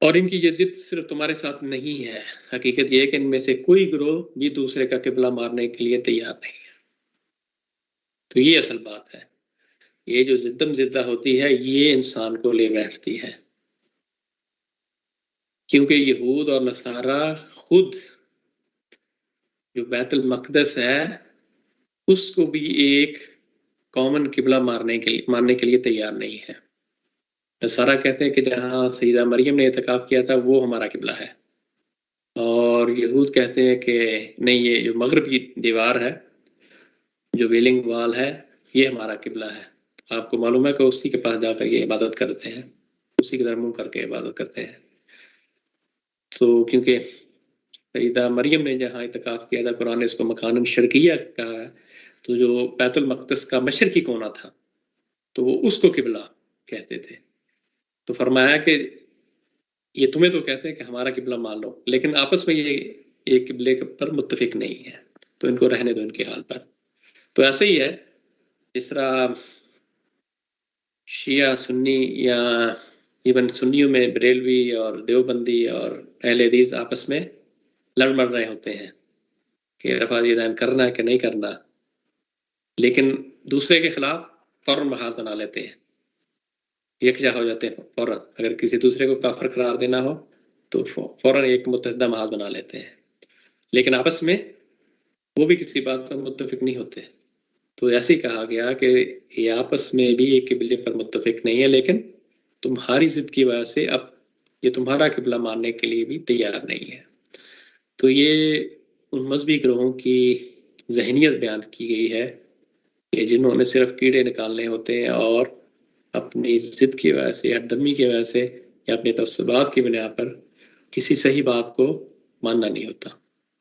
اور ان کی یہ ضد صرف تمہارے ساتھ نہیں ہے، حقیقت یہ ہے کہ ان میں سے کوئی گروہ بھی دوسرے کا قبلہ مارنے کے لیے تیار نہیں ہے۔ تو یہ اصل بات ہے، یہ جو ضدم زدہ ہوتی ہے یہ انسان کو لے بیٹھتی ہے، کیونکہ یہود اور نصارہ خود جو بیت المقدس ہے اس کو بھی ایک کامن قبلہ ماننے کے لیے تیار نہیں ہے۔ نصارہ کہتے ہیں کہ جہاں سیدہ مریم نے اعتکاف کیا تھا وہ ہمارا قبلہ ہے، اور یہود کہتے ہیں کہ نہیں، یہ جو مغربی دیوار ہے، جو ویلنگ وال ہے، یہ ہمارا قبلہ ہے۔ آپ کو معلوم ہے کہ اسی کے پاس جا کر یہ عبادت کرتے ہیں، اسی کی طرف منہ کر کے عبادت کرتے ہیں۔ تو کیونکہ سیدہ مریم نے جہاں اعتکاف کیا تھا، قرآن نے اس کو مکان شرقیہ کہا ہے، تو جو بیت المقدس کا مشرقی کونا تھا تو وہ اس کو قبلہ کہتے تھے۔ تو فرمایا کہ یہ تمہیں تو کہتے ہیں کہ ہمارا قبلہ مان لو، لیکن آپس میں یہ ایک قبلے پر متفق نہیں ہے، تو ان کو رہنے دو ان کے حال پر۔ تو ایسے ہی ہے جس طرح شیعہ سنی یا ایون سنیوں میں بریلوی اور دیوبندی اور اہل حدیث آپس میں لڑ مر رہے ہوتے ہیں کہ رفع یدین کرنا ہے کہ نہیں کرنا، لیکن دوسرے کے خلاف فوراً محاذ بنا لیتے ہیں، یکجا ہو جاتے ہیں فوراً۔ اگر کسی دوسرے کو کافر قرار دینا ہو تو فوراً ایک متحدہ محاذ بنا لیتے ہیں، لیکن آپس میں وہ بھی کسی بات پر متفق نہیں ہوتے۔ تو ایسے ہی کہا گیا کہ یہ آپس میں بھی ایک قبلے پر متفق نہیں ہے، لیکن تمہاری ضد کی وجہ سے اب یہ تمہارا قبلہ ماننے کے لیے بھی تیار نہیں ہے۔ تو یہ ان مذہبی گروہوں کی ذہنیت بیان کی گئی ہے کہ جنہوں نے صرف کیڑے نکالنے ہوتے ہیں اور اپنی ضد کی وجہ سے، ہٹ دھرمی کی وجہ سے یا اپنے تعصبات کی بنا پر کسی صحیح بات کو ماننا نہیں ہوتا۔